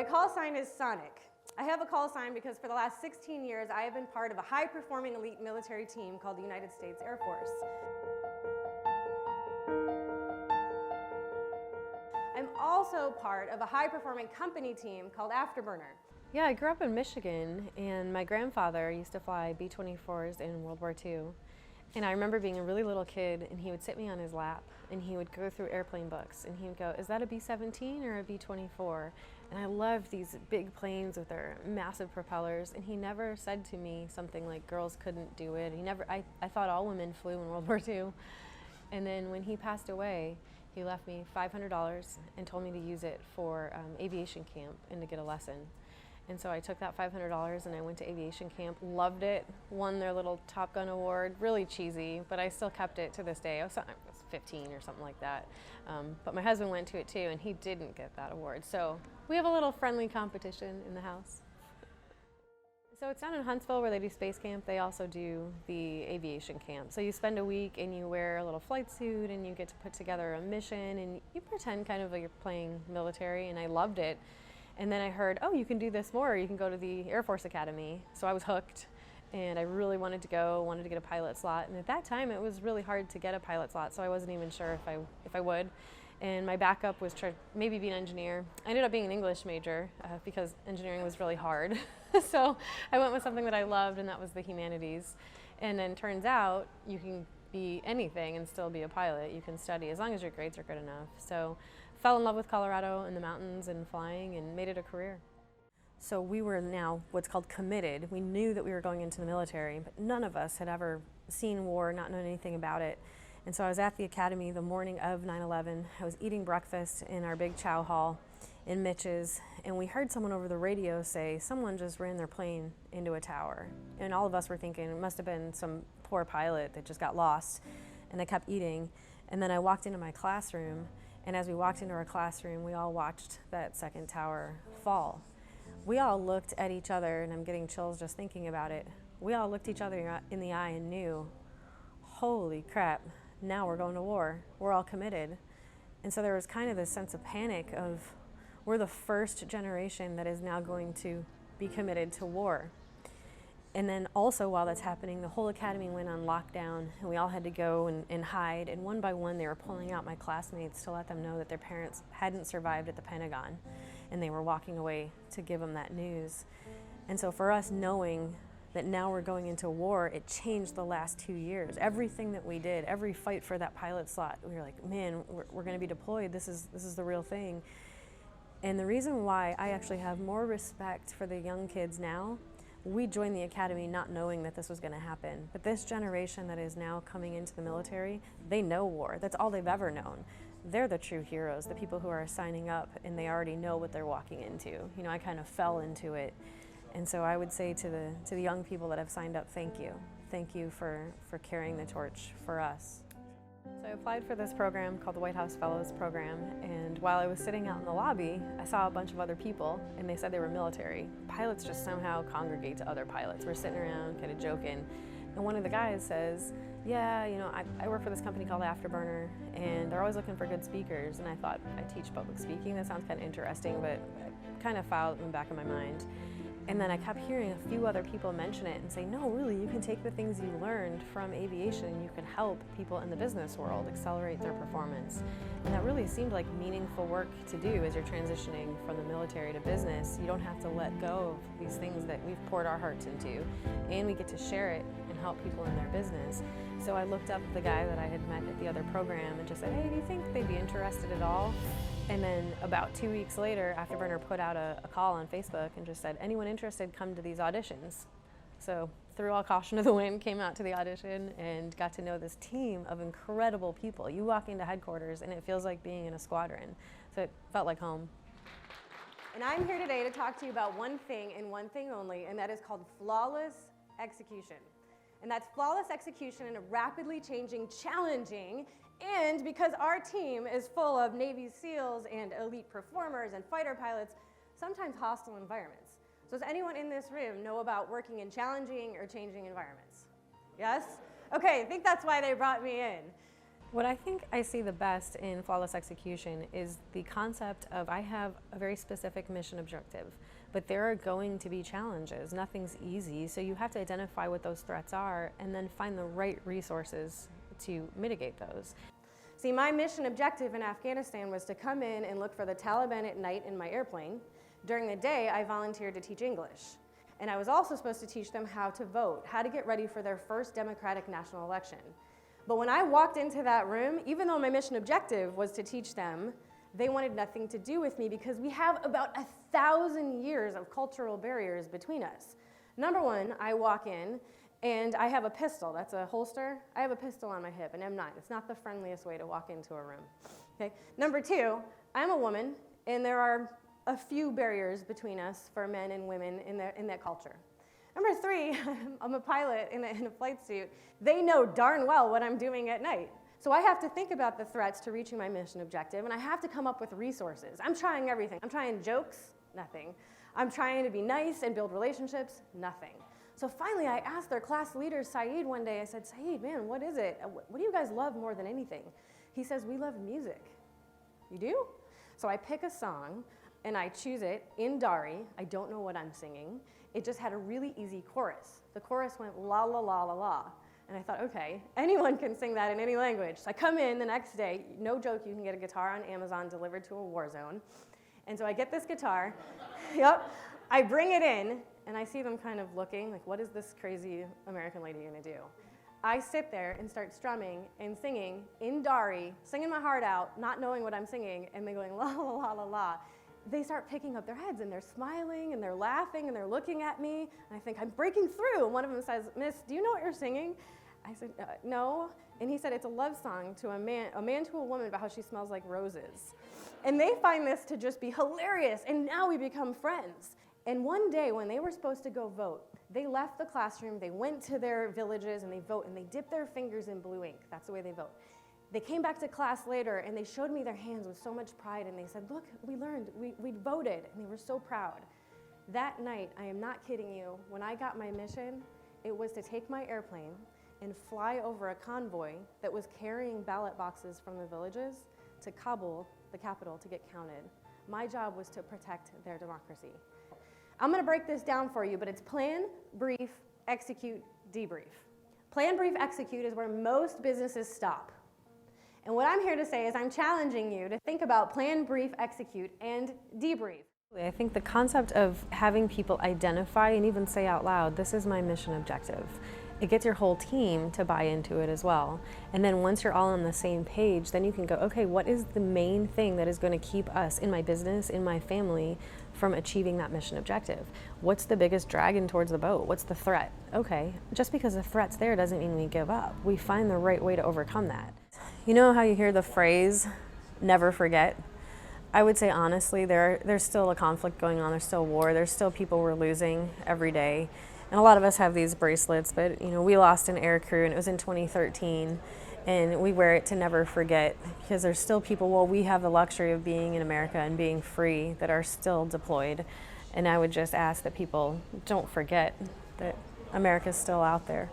My call sign is Sonic. I have a call sign because for the last 16 years, I have been part of a high-performing elite military team called the United States Air Force. I'm also part of a high-performing company team called Afterburner. Yeah, I grew up in Michigan, and my grandfather used to fly B-24s in World War II. And I remember being a really little kid, and he would sit me on his lap, and he would go through airplane books, and he would go, "Is that a B-17 or a B-24? And I loved these big planes with their massive propellers, and he never said to me something like girls couldn't do it. I thought all women flew in World War II. And then when he passed away, he left me $500 and told me to use it for aviation camp and to get a lesson. And so I took that $500 and I went to aviation camp, loved it, won their little Top Gun award, really cheesy, but I still kept it to this day. I was 15 or something like that. But my husband went to it too, and he didn't get that award. So we have a little friendly competition in the house. So it's down in Huntsville where they do space camp. They also do the aviation camp. So you spend a week and you wear a little flight suit and you get to put together a mission and you pretend kind of like you're playing military, and I loved it. And then I heard, oh, you can do this more. You can go to the Air Force Academy. So I was hooked, and I really wanted to go, wanted to get a pilot slot. And at that time, it was really hard to get a pilot slot, so I wasn't even sure if I would. And my backup was to maybe be an engineer. I ended up being an English major because engineering was really hard. So I went with something that I loved, and that was the humanities. And then turns out you can be anything and still be a pilot. You can study as long as your grades are good enough. So fell in love with Colorado and the mountains and flying and made it a career. So we were now what's called committed. We knew that we were going into the military, but none of us had ever seen war, not known anything about it. And so I was at the academy the morning of 9/11. I was eating breakfast in our big chow hall in Mitch's, and we heard someone over the radio say, someone just ran their plane into a tower. And all of us were thinking it must have been some poor pilot that just got lost. And I kept eating. And then I walked into my classroom, and as we walked into our classroom, we all watched that second tower fall. We all looked at each other, and I'm getting chills just thinking about it. We all looked each other in the eye and knew, holy crap, now we're going to war. We're all committed. And so there was kind of this sense of panic of, we're the first generation that is now going to be committed to war. And then also while that's happening, the whole academy went on lockdown, and we all had to go and hide. And one by one, they were pulling out my classmates to let them know that their parents hadn't survived at the Pentagon, and they were walking away to give them that news. And so for us, knowing that now we're going into war, it changed the last 2 years. Everything that we did, every fight for that pilot slot, we were like, man, we're going to be deployed. This is the real thing. And the reason why I actually have more respect for the young kids now, we joined the academy not knowing that this was going to happen. But this generation that is now coming into the military, they know war. That's all they've ever known. They're the true heroes, the people who are signing up, and they already know what they're walking into. You know, I kind of fell into it. And so I would say to the young people that have signed up, thank you. Thank you for carrying the torch for us. So I applied for this program called the White House Fellows Program, and while I was sitting out in the lobby, I saw a bunch of other people, and they said they were military. Pilots just somehow congregate to other pilots. We're sitting around kind of joking, and one of the guys says, yeah, you know, I work for this company called Afterburner, and they're always looking for good speakers. And I thought, I teach public speaking. That sounds kind of interesting, but I kind of filed in the back of my mind. And then I kept hearing a few other people mention it and say, no, really, you can take the things you learned from aviation and you can help people in the business world accelerate their performance. And that really seemed like meaningful work to do as you're transitioning from the military to business. You don't have to let go of these things that we've poured our hearts into, and we get to share it and help people in their business. So I looked up the guy that I had met at the other program and just said, hey, do you think they'd be interested at all? And then about 2 weeks later, Afterburner put out a call on Facebook and just said, anyone interested, come to these auditions. So threw all caution to the wind, came out to the audition and got to know this team of incredible people. You walk into headquarters and it feels like being in a squadron. So it felt like home. And I'm here today to talk to you about one thing and one thing only, and that is called flawless execution. And that's flawless execution in a rapidly changing, challenging, and because our team is full of Navy SEALs and elite performers and fighter pilots, sometimes hostile environments. So does anyone in this room know about working in challenging or changing environments? Yes? Okay, I think that's why they brought me in. What I think I see the best in flawless execution is the concept of I have a very specific mission objective, but there are going to be challenges. Nothing's easy, so you have to identify what those threats are and then find the right resources to mitigate those. See, my mission objective in Afghanistan was to come in and look for the Taliban at night in my airplane. During the day, I volunteered to teach English. And I was also supposed to teach them how to vote, how to get ready for their first democratic national election. But when I walked into that room, even though my mission objective was to teach them, they wanted nothing to do with me because we have about 1,000 years of cultural barriers between us. Number one, I walk in and I have a pistol. That's a holster. I have a pistol on my hip, an M9. It's not the friendliest way to walk into a room. Okay. Number two, I'm a woman, and there are a few barriers between us for men and women in that culture. Number three, I'm a pilot in a flight suit. They know darn well what I'm doing at night. So I have to think about the threats to reaching my mission objective, and I have to come up with resources. I'm trying everything. I'm trying jokes, nothing. I'm trying to be nice and build relationships, nothing. So finally, I asked their class leader, Saeed, one day, I said, Saeed, man, what is it? What do you guys love more than anything? He says, we love music. You do? So I pick a song, and I choose it in Dari. I don't know what I'm singing. It just had a really easy chorus. The chorus went la, la, la, la, la. And I thought, okay, anyone can sing that in any language. So I come in the next day, no joke, you can get a guitar on Amazon delivered to a war zone. And so I get this guitar, yep, I bring it in, and I see them kind of looking, like, what is this crazy American lady gonna do? I sit there and start strumming and singing in Dari, singing my heart out, not knowing what I'm singing, and they're going la, la, la, la, la. They start picking up their heads, and they're smiling, and they're laughing, and they're looking at me, and I think, I'm breaking through. And one of them says, Miss, do you know what you're singing? I said, no. And he said, it's a love song to a man to a woman about how she smells like roses. And they find this to just be hilarious, and now we become friends. And one day, when they were supposed to go vote, they left the classroom, they went to their villages, and they vote, and they dip their fingers in blue ink. That's the way they vote. They came back to class later, and they showed me their hands with so much pride, and they said, look, we learned, we voted, and they were so proud. That night, I am not kidding you, when I got my mission, it was to take my airplane and fly over a convoy that was carrying ballot boxes from the villages to Kabul, the capital, to get counted. My job was to protect their democracy. I'm gonna break this down for you, but it's plan, brief, execute, debrief. Plan, brief, execute is where most businesses stop. And what I'm here to say is I'm challenging you to think about plan, brief, execute, and debrief. I think the concept of having people identify and even say out loud, this is my mission objective. It gets your whole team to buy into it as well. And then once you're all on the same page, then you can go, okay, what is the main thing that is going to keep us in my business, in my family, from achieving that mission objective? What's the biggest dragon towards the boat? What's the threat? Okay, just because the threat's there doesn't mean we give up. We find the right way to overcome that. You know how you hear the phrase, never forget? I would say honestly, there's still a conflict going on, there's still war, there's still people we're losing every day. And a lot of us have these bracelets, but we lost an air crew, and it was in 2013, and we wear it to never forget, because there's still people, well, we have the luxury of being in America and being free, that are still deployed. And I would just ask that people don't forget that America's still out there.